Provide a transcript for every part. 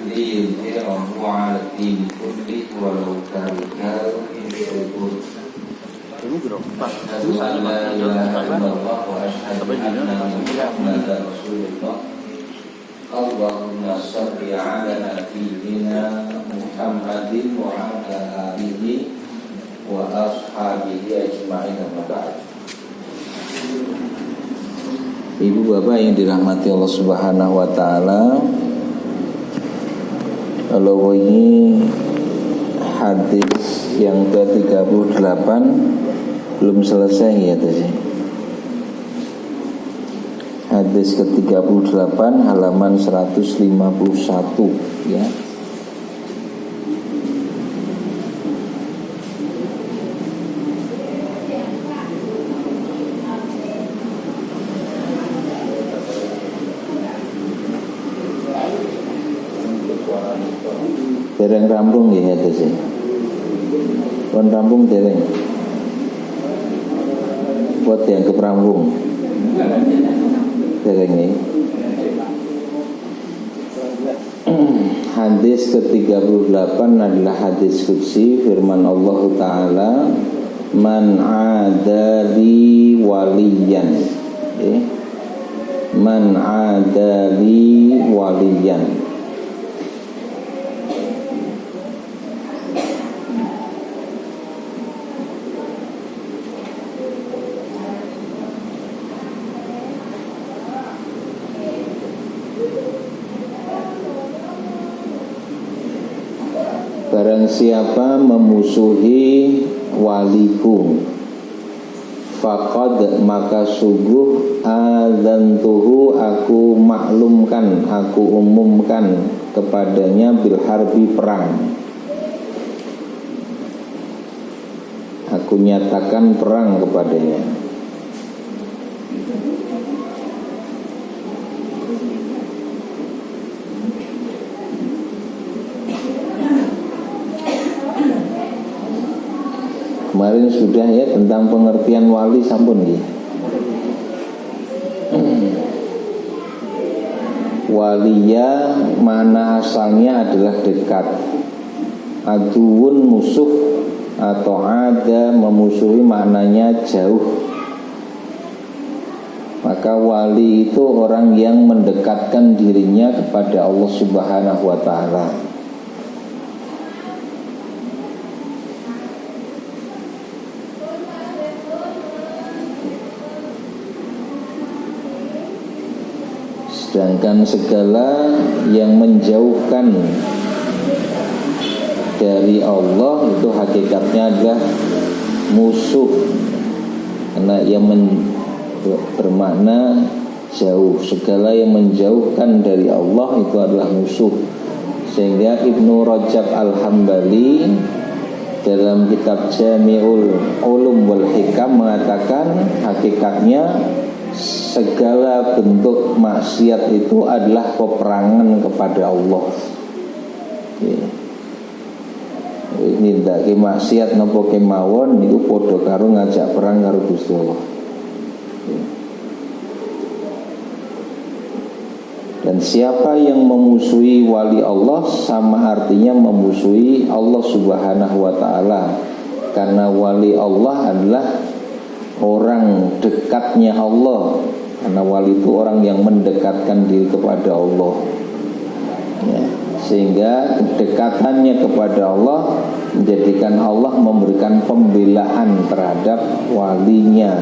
ليظهره على الدين كله ولو كره المشركون. أشهد أن لا إله إلا الله وأشهد أن محمدا رسول الله. اللهم صل على نبينا محمد وعلى آله وأصحابه أجمعين. أما بعد. Ibu bapak yang dirahmati Allah Subhanahu wa taala, kalau ini hadis yang ke-38 belum selesai ya tadi. Hadis ke-38 halaman 151 ya. Dereng rampung ya itu sih. Pun rampung dereng. Buat yang ke rampung. Dereng ini. Hadis ke-38 adalah hadis qudsi firman Allah Ta'ala, man adali waliyan. Man adali waliyan. Barang siapa memusuhi waliku, faqad maka sungguh adzantuhu aku maklumkan, aku umumkan kepadanya bil harbi perang. Aku nyatakan perang kepadanya. Kemarin sudah ya tentang pengertian wali sampun ya. Waliya mana asalnya adalah dekat. Aduun musuh atau ada memusuhi maknanya jauh. Maka wali itu orang yang mendekatkan dirinya kepada Allah Subhanahu wa taala. Sedangkan segala yang menjauhkan dari Allah itu hakikatnya adalah musuh. Karena yang bermakna jauh. Segala yang menjauhkan dari Allah itu adalah musuh. Sehingga Ibnu Rajab Al-Hambali dalam kitab Jami'ul Ulum wal Hikam mengatakan hakikatnya segala bentuk maksiat itu adalah peperangan kepada Allah. Ini ndak ki maksiat napa kemawon niku padha karo ngajak perang karo Gusti Allah. Dan siapa yang memusuhi wali Allah sama artinya memusuhi Allah Subhanahu wa taala. Karena wali Allah adalah orang dekatnya Allah. Karena wali itu orang yang mendekatkan diri kepada Allah ya. Sehingga kedekatannya kepada Allah menjadikan Allah memberikan pembelaan terhadap walinya.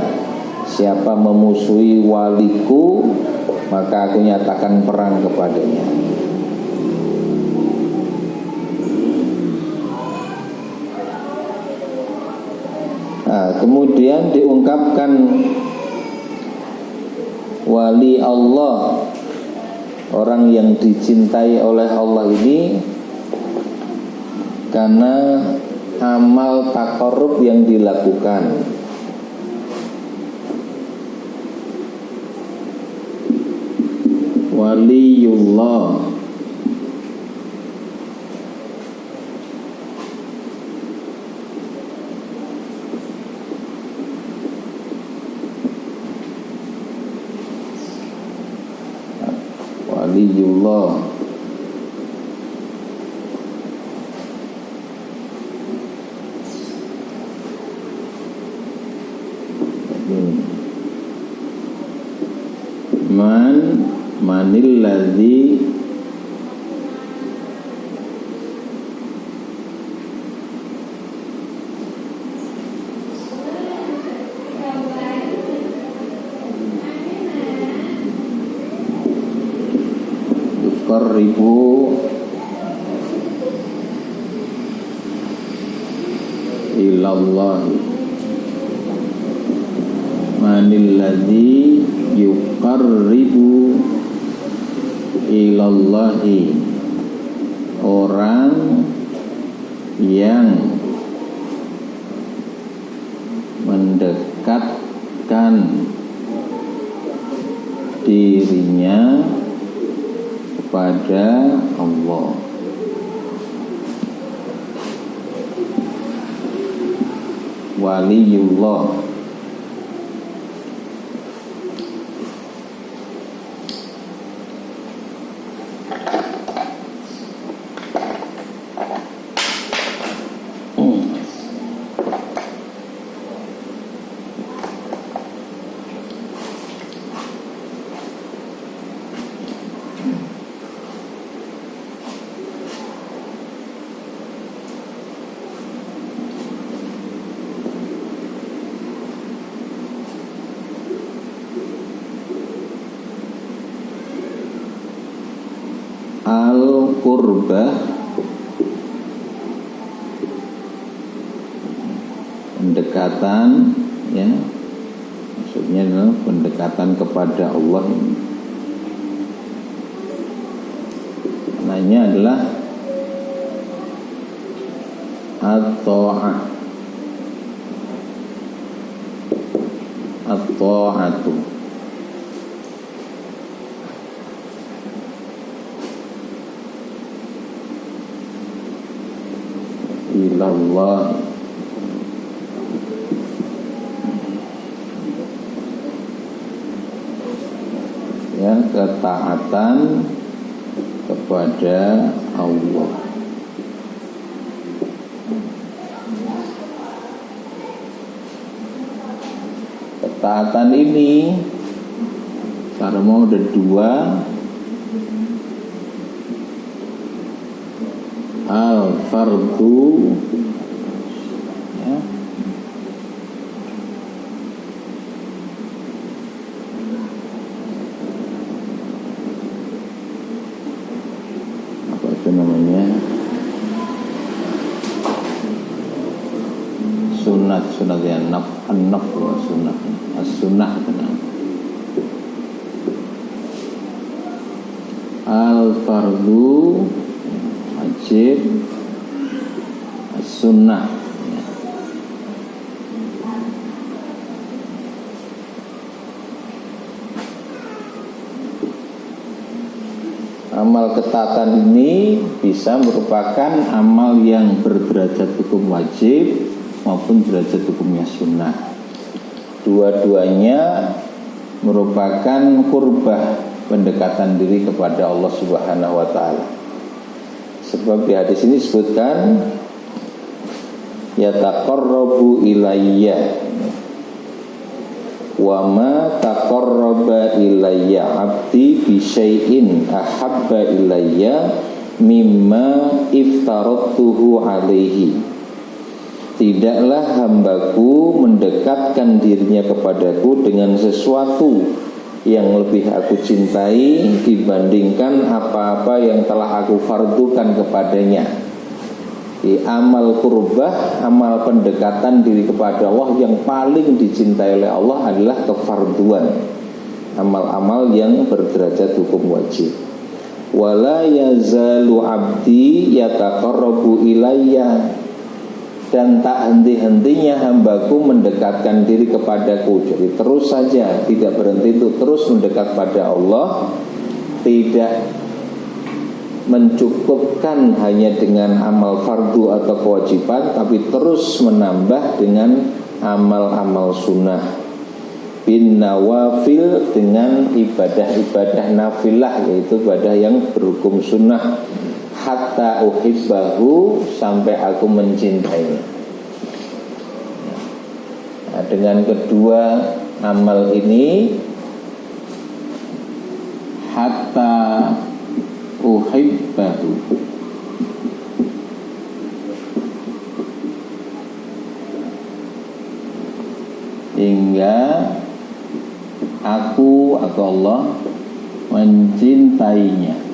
Siapa memusuhi waliku, maka aku nyatakan perang kepadanya. Nah, kemudian diungkapkan wali Allah, orang yang dicintai oleh Allah ini karena amal taqarrub yang dilakukan. Waliullah waliyullah manil ladzi yuqarribu ilallahi manil ladzi yuqarribu ilallahi, orang yang mendekatkan dirinya kepada Allah. Waliyullah, al-qurbah, pendekatan, ya, maksudnya adalah pendekatan kepada Allah. Namanya adalah at-ta'ah, at-ta'atu. Ilallah, ya, ketaatan kepada Allah. Ketaatan ini cara mau ada dua. Al-fardu, ya, apa itu namanya, sunat ya, an-naf sunat, as-sunnah benar. Al-fardu wajib, sunnah, amal ketaatan ini bisa merupakan amal yang berderajat hukum wajib maupun derajat hukumnya sunnah. Dua-duanya merupakan qurbah, pendekatan diri kepada Allah Subhanahu wa ta'ala. Sebab di hadis ini disebutkan yataqarrabu ilayya wa ma taqarraba ilayya 'abdi bi syai'in ahabba ilayya mimma iftaradtuhu alaihi. Tidaklah hambaku mendekatkan dirinya kepadaku dengan sesuatu yang lebih aku cintai dibandingkan apa-apa yang telah aku fardukan kepadanya. Di amal qurbah, amal pendekatan diri kepada Allah yang paling dicintai oleh Allah adalah kefarduan, amal-amal yang berderajat hukum wajib. Wala yazalu abdi yataqarrabu ilayya, dan tak henti-hentinya hambaku mendekatkan diri kepadaku. Jadi terus saja, tidak berhenti untuk terus mendekat pada Allah. Tidak mencukupkan hanya dengan amal fardu atau kewajiban, tapi terus menambah dengan amal-amal sunnah. Bin nawafil, dengan ibadah-ibadah nafilah, yaitu ibadah yang berhukum sunnah. Hatta uhibbahu, sampai aku mencintainya. Nah, dengan kedua amal ini hatta uhibbahu, hingga aku atau Allah mencintainya.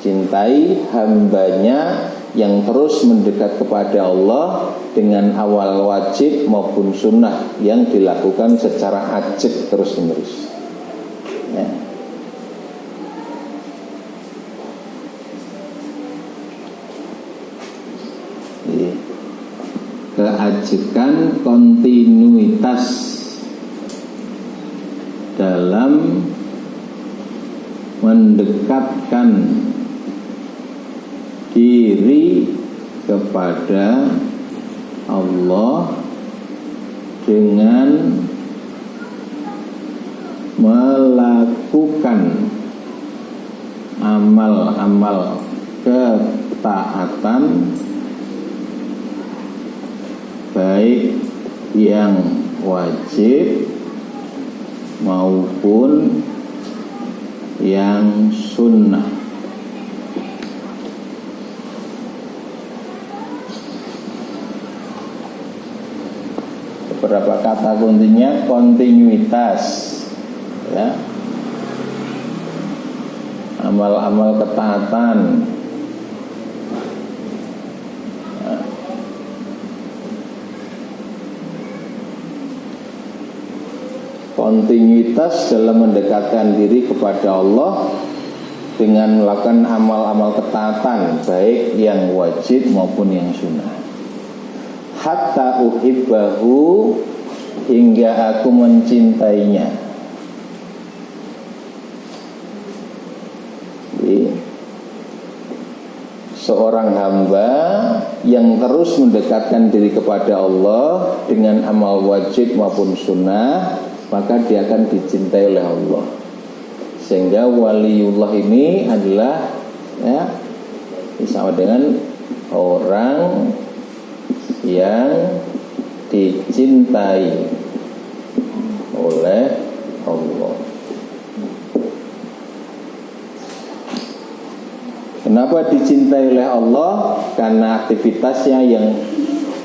Cintai hambanya yang terus mendekat kepada Allah dengan awal wajib maupun sunnah yang dilakukan secara ajak terus menerus. Ya. Jadi, keajekan kontinuitas dalam mendekatkan diri kepada Allah dengan melakukan amal-amal ketaatan, baik yang wajib maupun yang sunnah. Beberapa kata kuncinya kontinuitas, ya, amal-amal ketaatan, ya. Kontinuitas dalam mendekatkan diri kepada Allah dengan melakukan amal-amal ketaatan, baik yang wajib maupun yang sunnah. Hatta uhibbahu, hingga aku mencintainya. Jadi, seorang hamba yang terus mendekatkan diri kepada Allah dengan amal wajib maupun sunnah, maka dia akan dicintai oleh Allah. Sehingga waliullah ini adalah, ya, sama dengan orang yang dicintai oleh Allah. Kenapa dicintai oleh Allah? Karena aktivitasnya yang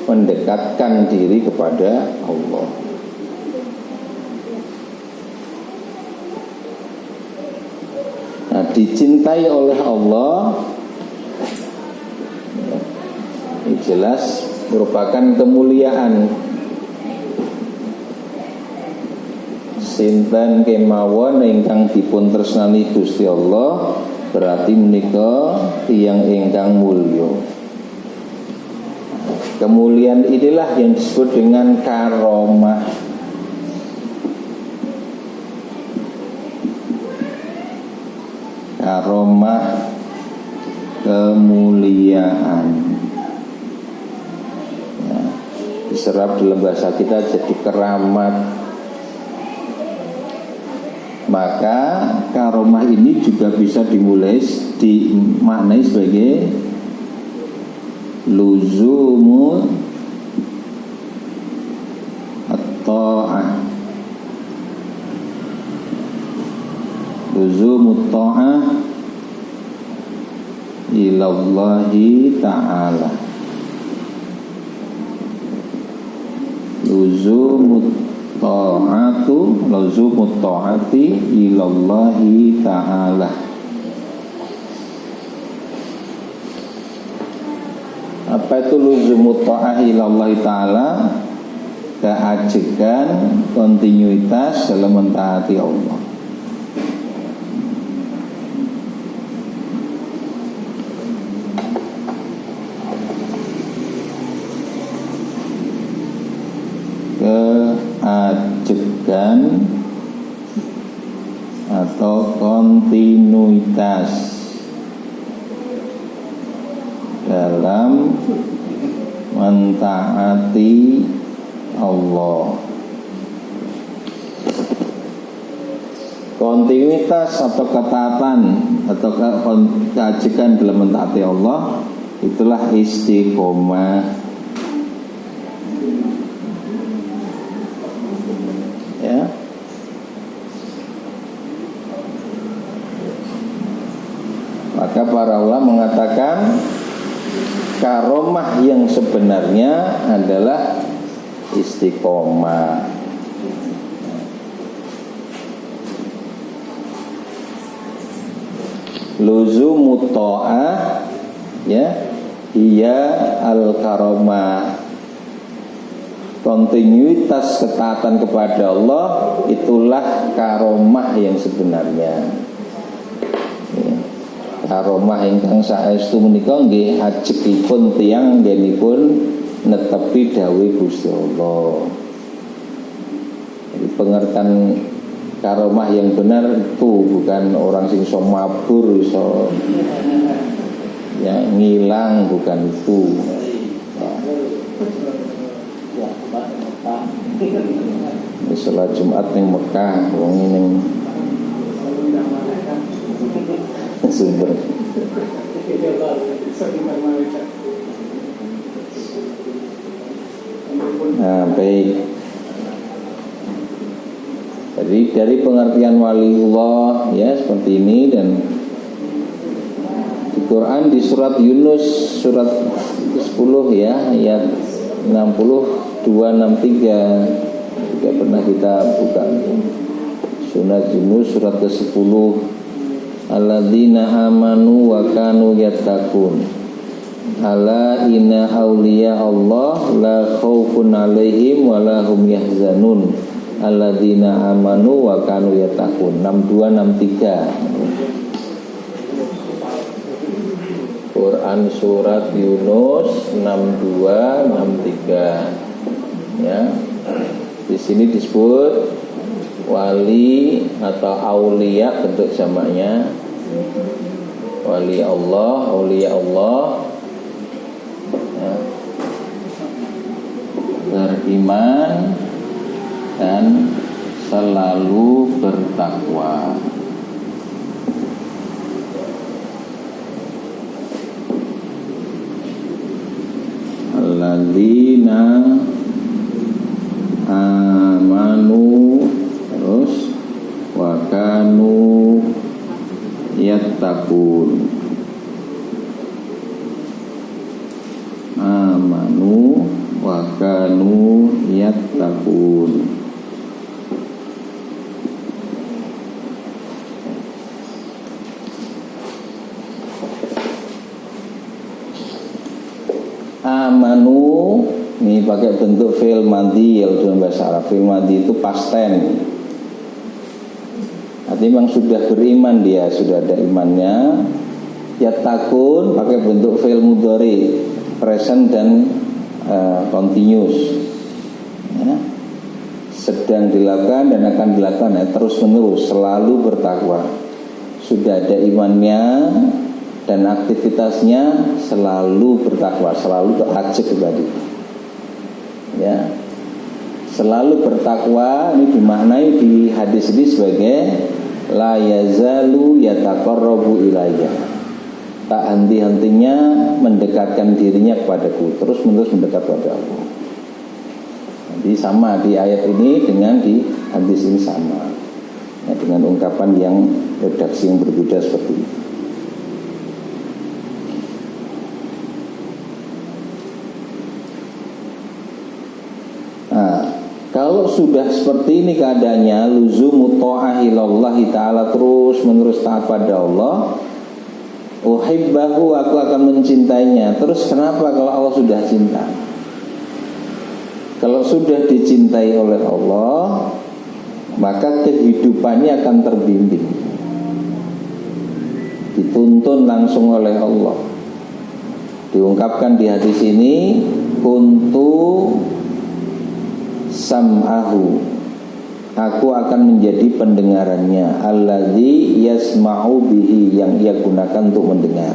mendekatkan diri kepada Allah. Nah, dicintai oleh Allah ini jelas merupakan kemuliaan. Sinten kemawon ingkang dipun tresnani Gusti Allah, berarti menika tiyang ingkang mulya. Kemuliaan inilah yang disebut dengan karomah. Karomah, kemuliaan. Diserap dalam bahasa kita jadi keramat. Maka karomah ini juga bisa dimaknai sebagai luzumu at-ta'ah, luzumu ta'ah ilallahi ta'ala, luzumut ta'ati ilallahi ta'ala. Apa itu luzumut ta'ah ilallahi ta'ala? Keajekan kontinuitas dalam mentaati Allah. Keajekan atau kontinuitas dalam mentaati Allah. Kontinuitas atau ketaatan atau keajekan dalam mentaati Allah, itulah istiqomah. Maka para ulama mengatakan karomah yang sebenarnya adalah istiqomah. Luzumut ta'ah ya, iya al-karomah. Kontinuitas ketaatan kepada Allah itulah karomah yang sebenarnya. Karomah ingkang saestu menika nggih ajekipun tiyang nggenipun netepi dawuh Gusti Allah. Jadi pengertian karomah yang benar itu bukan orang sing iso mabur, iso ya ngilang, bukan itu. Salat Jumat ning Mekah, wong ning sumber. Nah, baik. Jadi dari pengertian waliullah ya seperti ini, dan di Quran di surat Yunus surat 10 ya ayat 62 63 juga pernah kita buka. Surat Yunus surat ke-10, alladzina amanu wa kanu yattaqun ala inna awliya Allah la khaufun alaihim wa la hum yahzanun alladzina amanu wa kanu yattaqun. 62 63 Quran surat Yunus 62 63 ya. Di sini disebut wali atau aulia, bentuk jamaknya wali Allah, aulia Allah ya, beriman dan selalu bertakwa. Alladzina amanu terus wa kanu yattaqun. Amanu wa kanu yattaqun. Amanu ini pakai bentuk fi'il madhi ya, dalam bahasa Arab. Fi'il madhi itu past tense. Artinya memang sudah beriman dia, sudah ada imannya. Yattaqun pakai bentuk fi'il mudhari, present dan continuous ya. Sedang dilakukan dan akan dilakukan ya, terus menerus, selalu bertakwa. Sudah ada imannya dan aktivitasnya selalu bertakwa, selalu ajak tadi ya, selalu bertakwa. Ini dimaknai di hadis ini sebagai la yazalu yataqarrabu ilayya, tak henti-hentinya mendekatkan dirinya kepadaku, terus menerus mendekat kepada aku. Jadi sama di ayat ini dengan di hadis ini sama ya, dengan ungkapan yang redaksi yang berbeda seperti ini. Nah, kalau sudah seperti ini keadaannya, luzumu ta'ah ilallahi ta'ala, terus menerus taat pada Allah, uhibbahu, aku akan mencintainya. Terus kenapa kalau Allah sudah cinta? Kalau sudah dicintai oleh Allah, maka kehidupannya akan terbimbing, dituntun langsung oleh Allah. Diungkapkan di hadis ini, kuntu sam'ahu, aku akan menjadi pendengarannya, alladzi yasma'u bihi, yang ia gunakan untuk mendengar.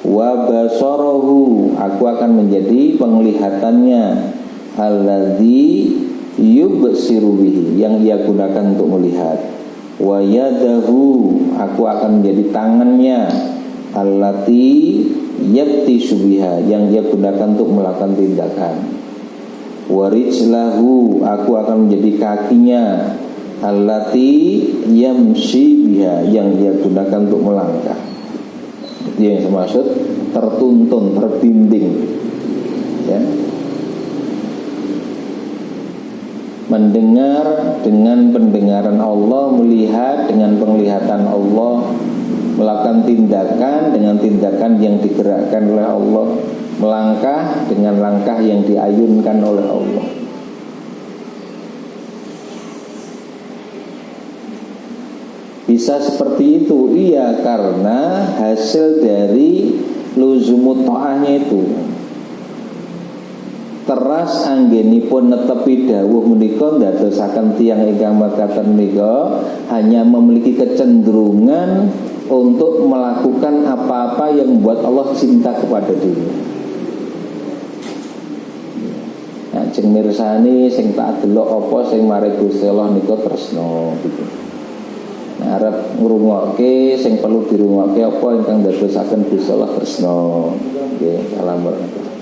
Wa basarahu, aku akan menjadi penglihatannya, alladzi yubsiru bihi, yang ia gunakan untuk melihat. Wa yadahu, aku akan menjadi tangannya, allati yabtishu biha, yang ia gunakan untuk melakukan tindakan. Warijlahu, aku akan menjadi kakinya, allati yamshi biha, yang dia gunakan untuk melangkah. Dia yang maksud tertuntun, terbimbing, ya. Mendengar dengan pendengaran Allah, melihat dengan penglihatan Allah, melakukan tindakan dengan tindakan yang digerakkan oleh Allah, melangkah dengan langkah yang diayunkan oleh Allah. Bisa seperti itu, iya, karena hasil dari luzumut ta'ahnya itu. Teras anggenipun netepi dawuh menika ndadosaken tiyang ingkang mekaten menika hanya memiliki kecenderungan untuk melakukan apa-apa yang membuat Allah cinta kepada diri. Nah, jeng mirsani sing tak delok apa sing mari Gusti Allah nika tresna gitu. Nah, arep ngrungokke sing perlu dirungokke apa ingkang ndadosaken Gusti Allah tresna. Nggih, alhamdulillah.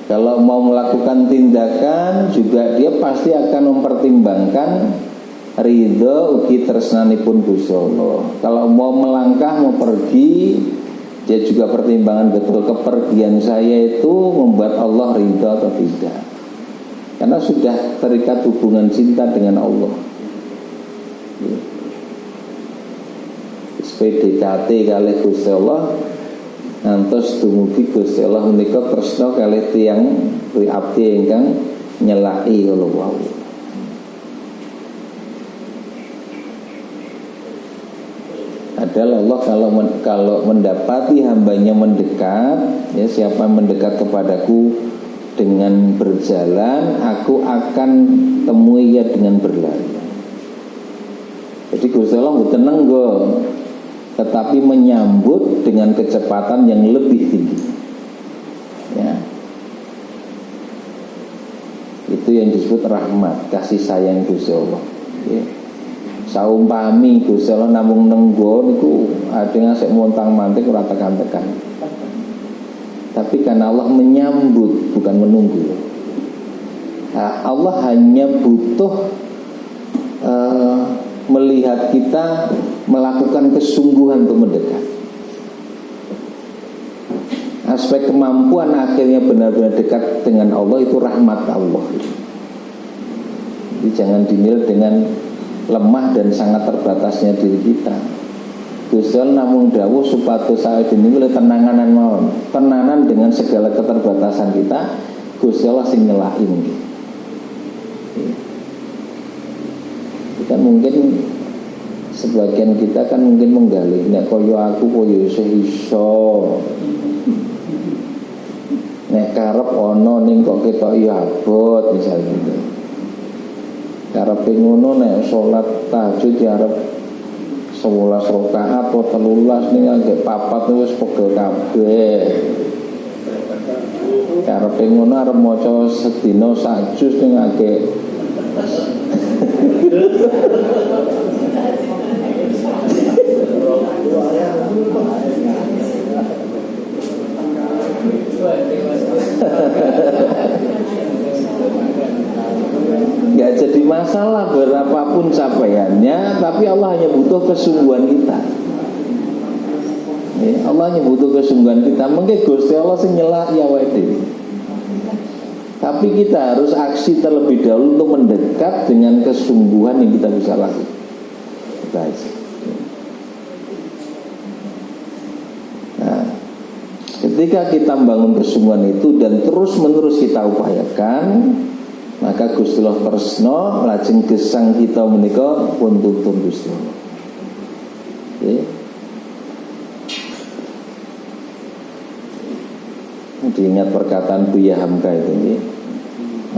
Kalau mau melakukan tindakan juga dia pasti akan mempertimbangkan ridho ugi tresnanipun Gusti Allah. Kalau mau melangkah, mau pergi, dia juga pertimbangan betul kepergian saya itu membuat Allah ridho atau tidak. Karena sudah terikat hubungan cinta dengan Allah. PDKT kali Gusti Allah, ngantos dumugi Gusti Allah menika tresna kalih tiyang abdi ingkang nyelaki kula wau. Adalah Allah kalau mendapati hambanya mendekat, ya, siapa mendekat kepadaku dengan berjalan, aku akan temui ia dengan berlari. Jadi Gusti Allah mboten nenggo, tetapi menyambut dengan kecepatan yang lebih tinggi, ya. Itu yang disebut rahmat, kasih sayang Gusti Allah, ya. Saumpami Gusti Allah namung nenggo niku adeng sik montang-manting ora tekan-tekan. Tapi karena Allah menyambut, bukan menunggu. Nah, Allah hanya butuh melihat kita melakukan kesungguhan untuk mendekat. Aspek kemampuan akhirnya benar-benar dekat dengan Allah itu rahmat Allah. Jadi jangan dinilai dengan lemah dan sangat terbatasnya diri kita. Gusti Allah namung dawuh supados sae dene oleh tenanganan mawon. Tenanan dengan segala keterbatasan kita, Gusti Allah sing nyelakin. Kan mungkin sebagian kita kan mungkin menggali, nek koyo aku koyo iso. Nek karep ana ning kok ketok ya abot misalnya gitu. Karepe ngono nek salat tahajud ya arep 11 rakaat atau 13 ning agek 4 wis pegel kabeh. Karepe ngono arep maca sedina sak juz ning agek nggak jadi masalah berapapun capaiannya, tapi Allah hanya butuh kesungguhan kita. Ya, Allah hanya butuh kesungguhan kita. Mungkin Gusti Allah sing nyelak ya wae. Tapi kita harus aksi terlebih dahulu untuk mendekat dengan kesungguhan yang kita bisa lakukan. Baik. Nah, ketika kita membangun kesungguhan itu dan terus menerus kita upayakan, maka Gusti Allah tresna lajeng gesang kita menika pun tuntun Gusti Allah. Okay. Diingat perkataan Buya Hamka itu, ya.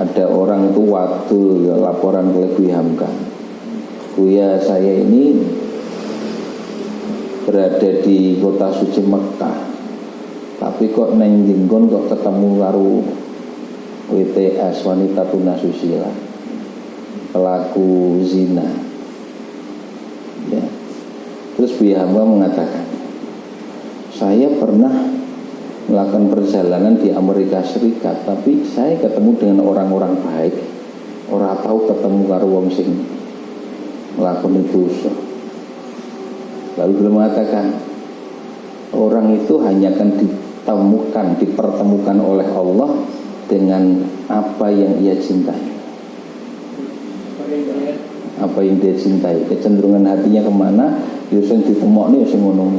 Ada orang itu waktu laporan ke Buya Hamka, Buya saya ini berada di kota suci Mekah, tapi kok neng dinggon kok ketemu karo WTS, wanita tunasusila, pelaku zina, ya. Terus Buya Hamka mengatakan, saya pernah melakukan perjalanan di Amerika Serikat, tapi saya ketemu dengan orang-orang baik, ora tahu ketemu karo wong sing lakoni dosa. Lalu beliau mengatakan, orang itu hanya akan dipertemukan oleh Allah dengan apa yang ia cintai. Apa yang dia cintai, kecenderungan hatinya kemana, ya sing ditemokne ya sing ngono.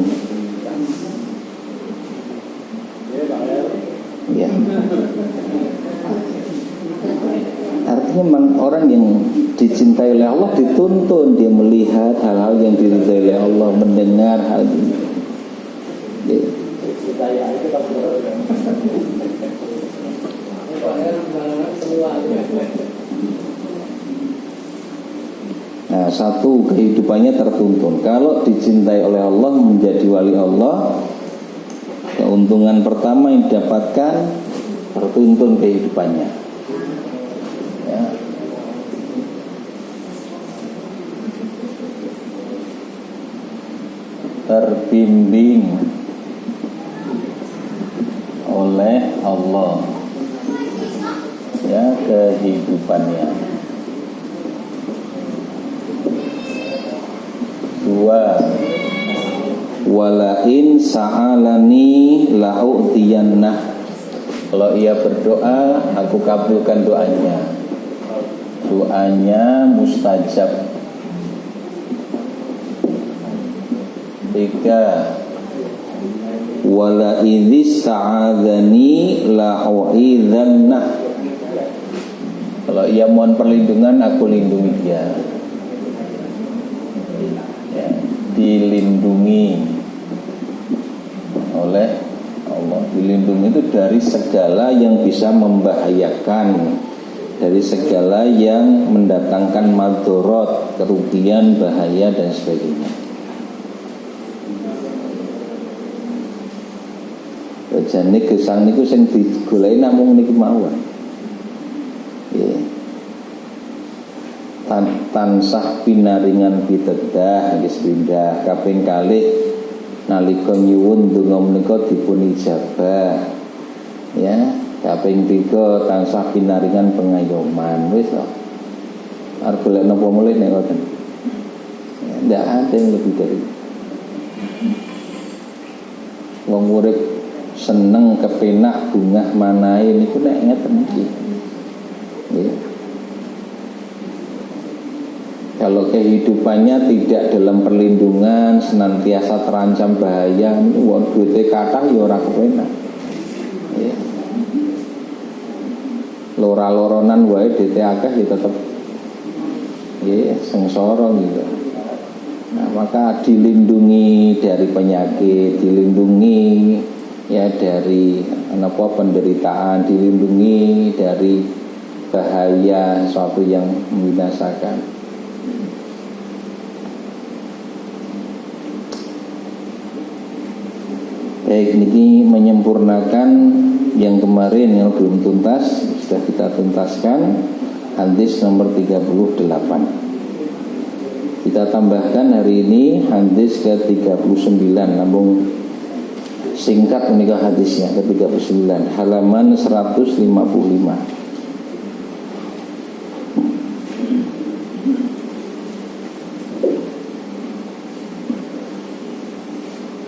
Ya. Artinya memang orang yang dicintai oleh Allah dituntun dia melihat hal-hal yang dicintai oleh Allah, mendengar hal ini. Ya. Nah, satu, kehidupannya tertuntun. Kalau dicintai oleh Allah, menjadi wali Allah, keuntungan pertama yang didapatkan tertuntun kehidupannya. Ya. Terbimbing oleh Allah, ya, kehidupannya. Dua, walain sa'alani la'u'tiyannah. Kalau ia berdoa, aku kabulkan doanya. Doanya mustajab. Tiga, walain sa'adhani la'u'idhannah. Kalau ia mohon perlindungan, aku lindungi dia. Dilindungi oleh Allah. Dilindungi itu dari segala yang bisa membahayakan, dari segala yang mendatangkan madharat, kerugian, bahaya dan sebagainya. Jane gesang niku sing digoleki namung niki mawon. Nggih. Tansah pinaringan pitedah nggih pindah kaping kalih nalika nyuwun donga menika dipun ijabah. Ya, kaping 3 tansah pinaringan pengayoman. Wis to. Arep golek napa mulih nek ngoten. Ya, ndak ada yang lebih dari wong urip seneng kepenak bungah manahe niku nek ngeten iki. Nggih. Kalau kehidupannya tidak dalam perlindungan, senantiasa terancam bahaya, wong duite kathah ya ora kepenak. Ya. Lora-loronan wae duite akeh ya tetep sengsara gitu. Nah, maka dilindungi dari penyakit, dilindungi ya dari penderitaan, dilindungi dari bahaya suatu yang membinasakan. Baik, ini menyempurnakan yang kemarin yang belum tuntas, sudah kita tuntaskan. Hadis nomor 38. Kita tambahkan hari ini hadis ke-39, namun singkat menikah hadisnya ke-39, halaman 155.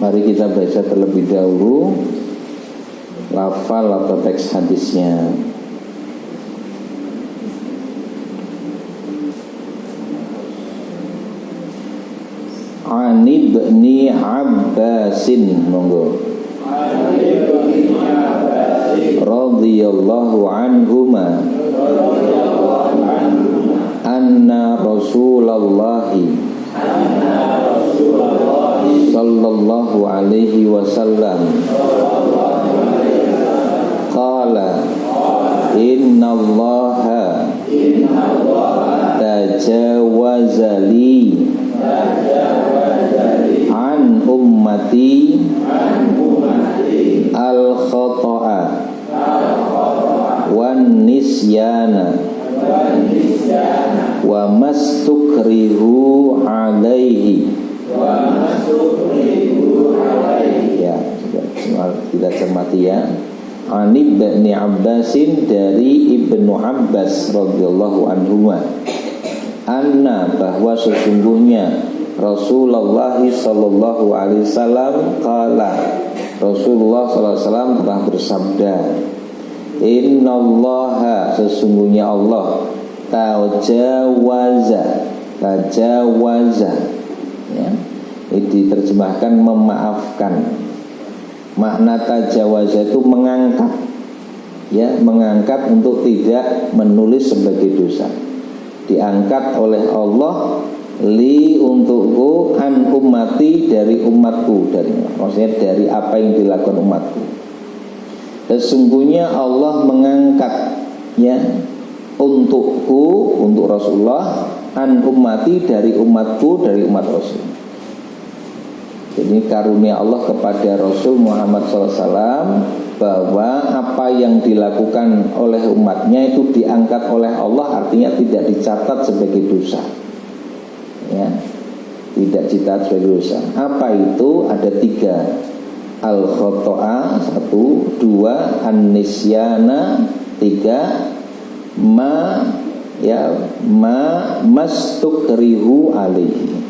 Mari kita baca terlebih dahulu lafal atau teks hadisnya. An ibni Abbasin, monggo. Radhiyallahu anhuma anna Rasulullahi sallallahu alaihi wasallam qala innallaha tajawaza li an ummati al khata'a wan nisyana wa mastukrihu alaihi. Ya, kita cermati ya. An ibni Abbasin, dari Ibnu Abbas radhiyallahu anhuma. anna bahwa sesungguhnya Rasulullah sallallahu alaihi wasallam qala Rasulullah sallallahu alaihi wasallam telah bersabda, innallaha sesungguhnya Allah tajawaza ya, ini diterjemahkan memaafkan. Makna tajawaza itu mengangkat, ya, mengangkat untuk tidak menulis sebagai dosa. Diangkat oleh Allah li untukku an ummati dari umatku, maksudnya dari apa yang dilakukan umatku. Sesungguhnya Allah mengangkat, ya, untukku, untuk Rasulullah, an ummati dari umatku, dari umat Rasul. Jadi karunia Allah kepada Rasul Muhammad SAW bahwa apa yang dilakukan oleh umatnya itu diangkat oleh Allah, artinya tidak dicatat sebagai dosa, ya, tidak dicatat sebagai dosa. Apa itu? Ada 3: al-khoto'a 1, 2 an-nisyana, 3 ma mastukrihu alaihi.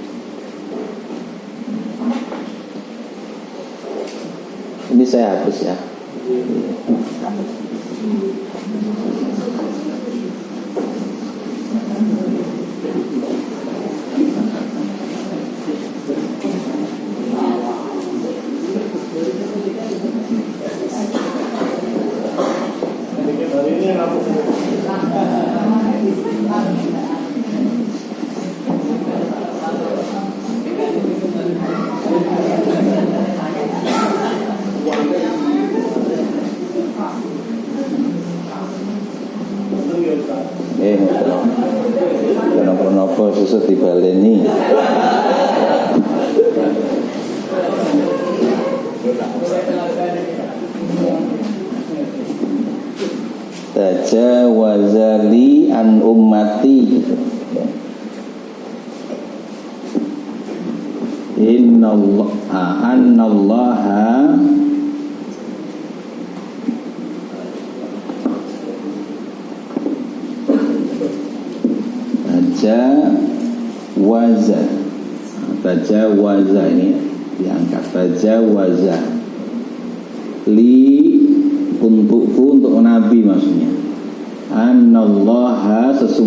Ini saya hapus, ya. Kenapa susah dibaleni? Tajawazali an ummati, gitu. Annallaha tajawaza ini diangkat, tajawaza li untukku, untuk Nabi maksudnya. Annallaha